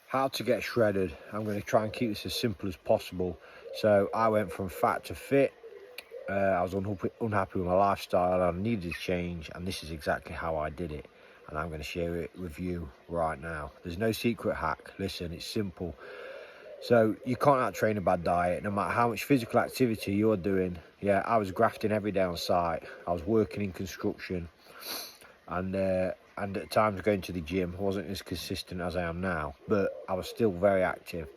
How to get shredded. I'm going to try and keep this as simple as possible. So I went from fat to fit. I was unhappy with my lifestyle. I needed to change, and this is exactly how I did it. And I'm going to share it with you right now. There's no secret hack. Listen, it's simple. So you can't out-train a bad diet, no matter how much physical activity you're doing. Yeah, I was grafting every day on site. I was working in construction, and at times going to the gym. I wasn't as consistent as I am now, but I was still very active.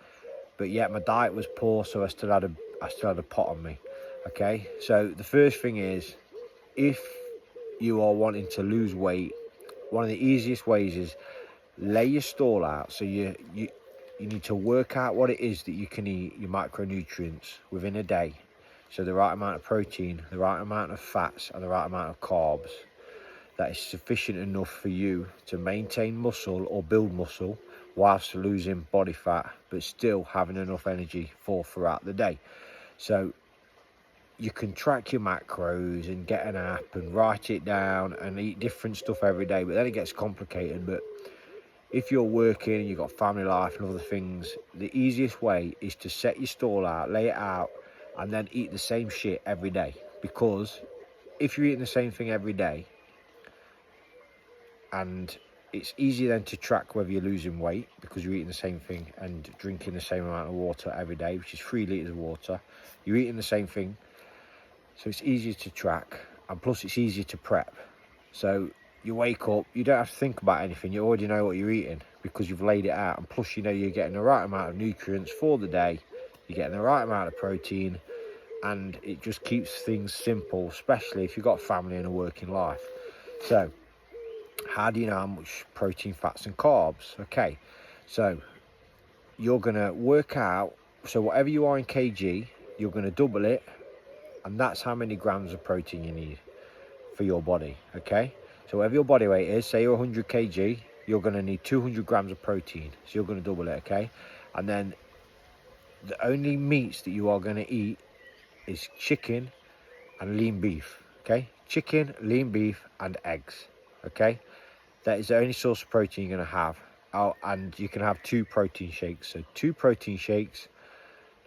But yet my diet was poor, so I still had a pot on me. Okay, so the first thing is, if you are wanting to lose weight, one of the easiest ways is lay your stall out. So you need to work out what it is that you can eat, your macronutrients, within a day. So the right amount of protein, the right amount of fats, and the right amount of carbs that is sufficient enough for you to maintain muscle or build muscle whilst losing body fat, but still having enough energy for throughout the day. So you can track your macros and get an app and write it down and eat different stuff every day, but then it gets complicated. But if you're working and you've got family life and other things, the easiest way is to set your stall out, lay it out, and then eat the same shit every day. Because if you're eating the same thing every day, and it's easy then to track whether you're losing weight because you're eating the same thing and drinking the same amount of water every day, which is 3 litres of water. You're eating the same thing, so it's easier to track, and plus it's easier to prep. So you wake up, you don't have to think about anything, you already know what you're eating because you've laid it out, and plus you know you're getting the right amount of nutrients for the day, you're getting the right amount of protein, and it just keeps things simple, especially if you've got family and a working life. So how do you know how much protein, fats and carbs? Okay, so you're going to work out, so whatever you are in kg, you're going to double it, and that's how many grams of protein you need for your body. Okay, so whatever your body weight is, say you're 100 kg, you're going to need 200 grams of protein, so you're going to double it. Okay, and then the only meats that you are going to eat is chicken and lean beef. Okay, chicken, lean beef and eggs. Okay, that is the only source of protein you're going to have. Oh, and you can have 2 protein shakes. So 2 protein shakes,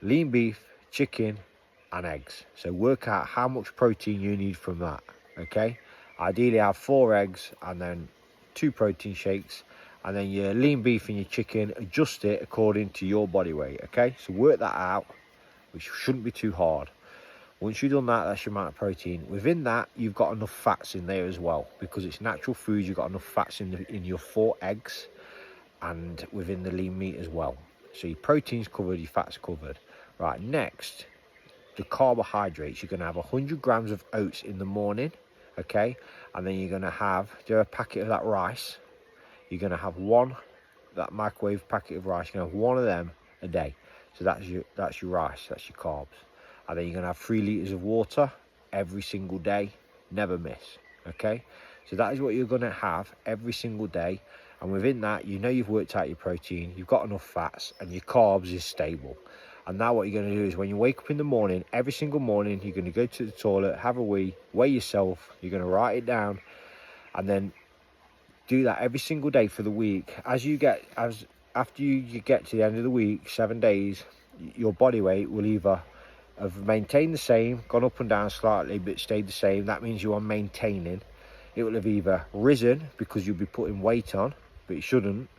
lean beef, chicken and eggs. So work out how much protein you need from that. Okay, ideally have 4 eggs and then 2 protein shakes, and then your lean beef and your chicken, adjust it according to your body weight. Okay, so work that out, which shouldn't be too hard. Once you've done that, that's your amount of protein. Within that, you've got enough fats in there as well, because it's natural food. You've got enough fats in your 4 eggs and within the lean meat as well. So your protein's covered, your fat's covered. Right, next, the carbohydrates. You're going to have 100 grams of oats in the morning, okay? And then you're going to have, do a packet of that rice. You're going to have that microwave packet of rice. You're going to have 1 of them a day. So that's your rice, that's your carbs. And then you're going to have 3 litres of water every single day, never miss, okay? So that is what you're going to have every single day. And within that, you know you've worked out your protein, you've got enough fats, and your carbs is stable. And now what you're going to do is when you wake up in the morning, every single morning, you're going to go to the toilet, have a wee, weigh yourself, you're going to write it down, and then do that every single day for the week. After you get to the end of the week, 7 days, your body weight will either have maintained the same, gone up and down slightly, but stayed the same. That means you are maintaining. It will have either risen because you'll be putting weight on, but it shouldn't,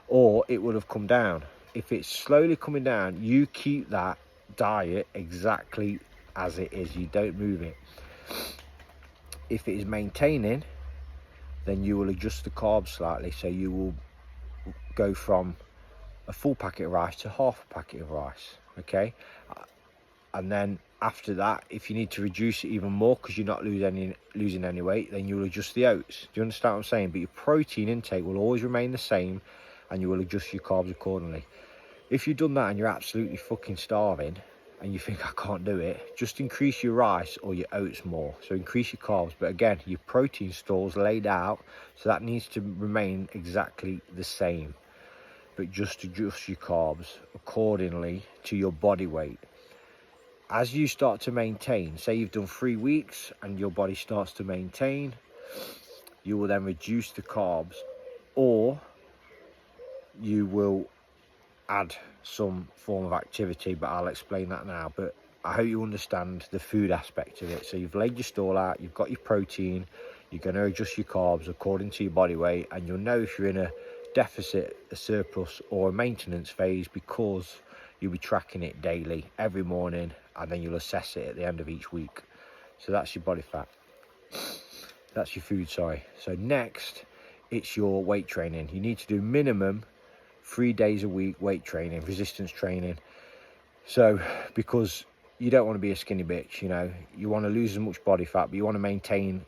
or it will have come down. If it's slowly coming down, you keep that diet exactly as it is. You don't move it. If it is maintaining, then you will adjust the carbs slightly. So you will go from a full packet of rice to half a packet of rice, okay? And then after that, if you need to reduce it even more because you're not losing any weight, then you'll adjust the oats. Do you understand what I'm saying? But your protein intake will always remain the same, and you will adjust your carbs accordingly. If you've done that and you're absolutely fucking starving and you think I can't do it, just increase your rice or your oats more. So increase your carbs, but again, your protein store's laid out, so that needs to remain exactly the same. But just adjust your carbs accordingly to your body weight. As you start to maintain, say you've done 3 weeks and your body starts to maintain, you will then reduce the carbs, or you will add some form of activity, but I'll explain that now. But I hope you understand the food aspect of it. So you've laid your stall out, you've got your protein, you're going to adjust your carbs according to your body weight, and you'll know if you're in a deficit, a surplus, or a maintenance phase, because you'll be tracking it daily every morning, and then you'll assess it at the end of each week. So that's your body fat, that's your food, sorry. So next, it's your weight training. You need to do minimum 3 days a week weight training, resistance training. So because you don't want to be a skinny bitch, you know, you want to lose as much body fat, but you want to maintain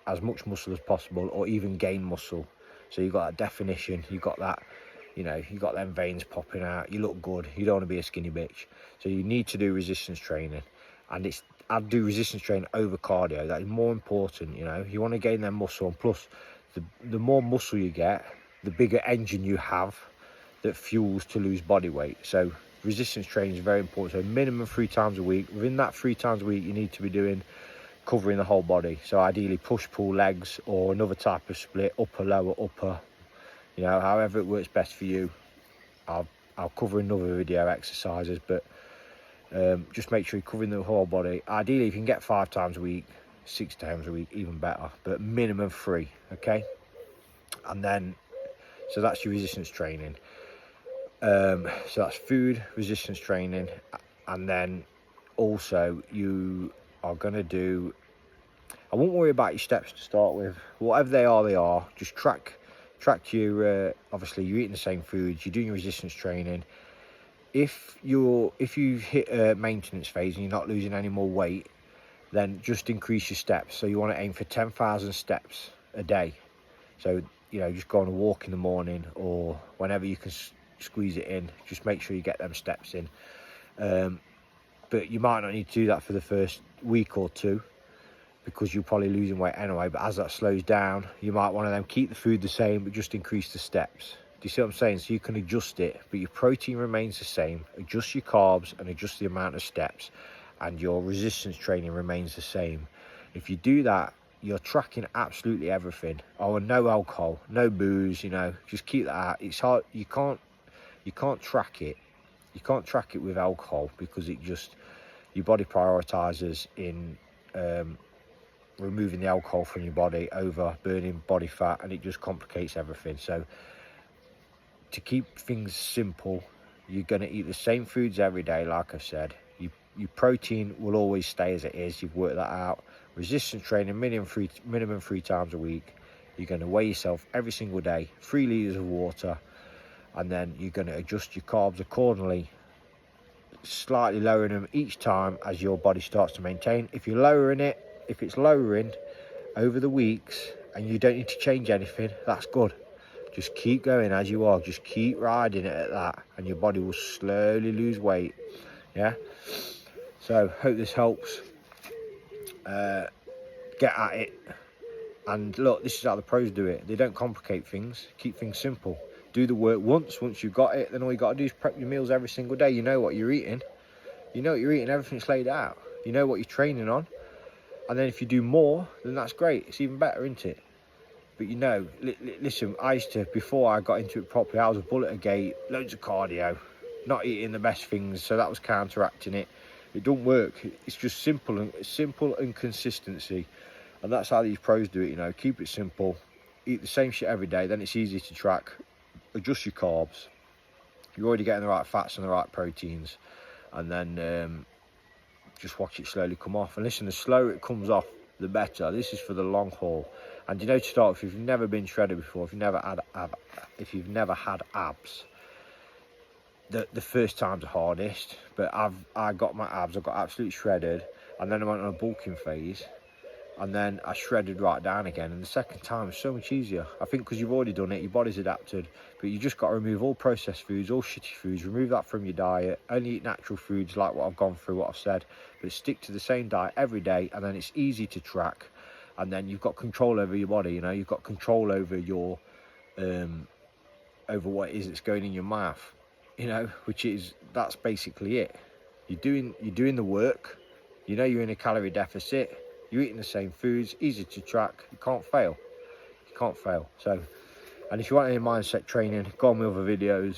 as much muscle as possible, or even gain muscle. So you've got that definition, you've got that, you know, you've got them veins popping out, you look good, you don't want to be a skinny bitch. So you need to do resistance training, and I'd do resistance training over cardio. That is more important, you know. You want to gain their muscle, and plus the more muscle you get, the bigger engine you have that fuels to lose body weight. So resistance training is very important. So minimum 3 times a week. Within that 3 times a week, you need to be doing covering the whole body. So ideally push pull legs, or another type of split, upper lower upper, you know, however it works best for you. I'll cover another video exercises, but just make sure you're covering the whole body. Ideally if you can get 5 times a week, 6 times a week, even better, but minimum 3. Okay, and then so that's your resistance training. So that's food, resistance training, and then also you are going to do, I won't worry about your steps to start with. Whatever they are. Just track your obviously you're eating the same foods, you're doing your resistance training. If you hit a maintenance phase and you're not losing any more weight, then just increase your steps. So you want to aim for 10,000 steps a day. So, you know, just go on a walk in the morning, or whenever you can squeeze it in, just make sure you get them steps in. But you might not need to do that for the first week or 2, because you're probably losing weight anyway. But as that slows down, you might want to then keep the food the same, but just increase the steps. Do you see what I'm saying? So you can adjust it, but your protein remains the same. Adjust your carbs and adjust the amount of steps, and your resistance training remains the same. If you do that, you're tracking absolutely everything. Oh, and no alcohol, no booze, you know, just keep that out. It's hard, you can't track it. You can't track it with alcohol, because it just, your body prioritizes in removing the alcohol from your body over burning body fat, and it just complicates everything. So to keep things simple, you're going to eat the same foods every day. Like I said, your protein will always stay as it is. You've worked that out. Resistance training, minimum 3 times a week. You're going to weigh yourself every single day, 3 litres of water, and then you're going to adjust your carbs accordingly, slightly lowering them each time as your body starts to maintain. If you're lowering it, if it's lowering over the weeks and you don't need to change anything, that's good. Just keep going as you are, just keep riding it at that, and your body will slowly lose weight. Yeah, so hope this helps. Get at it, and look, this is how the pros do it. They don't complicate things, keep things simple. Do the work once you've got it, then all you got to do is prep your meals every single day. You know what you're eating, everything's laid out, you know what you're training on. And then if you do more, then that's great, it's even better, isn't it? But you know, listen, I used to, before I got into it properly, I was a bull at a gate, loads of cardio, not eating the best things, so that was counteracting it. It don't work. It's just simple and consistency, and that's how these pros do it. You know, keep it simple, eat the same shit every day, then it's easy to track. Adjust your carbs, you're already getting the right fats and the right proteins, and then just watch it slowly come off. And listen, the slower it comes off, the better. This is for the long haul. And you know, to start with, if you've never been shredded before, if you've never had abs, the first time's the hardest. But I got my abs, I got absolutely shredded, and then I went on a bulking phase, and then I shredded right down again. And the second time is so much easier, I think, because you've already done it, your body's adapted. But you just got to remove all processed foods, all shitty foods, remove that from your diet, only eat natural foods like what I've gone through, what I've said, but stick to the same diet every day, and then it's easy to track. And then you've got control over your body, you know, you've got control over your over what it is that's going in your mouth, you know, that's basically it. You're doing the work, you know, you're in a calorie deficit, you're eating the same foods, easy to track, you can't fail. So, and if you want any mindset training, go on with other videos.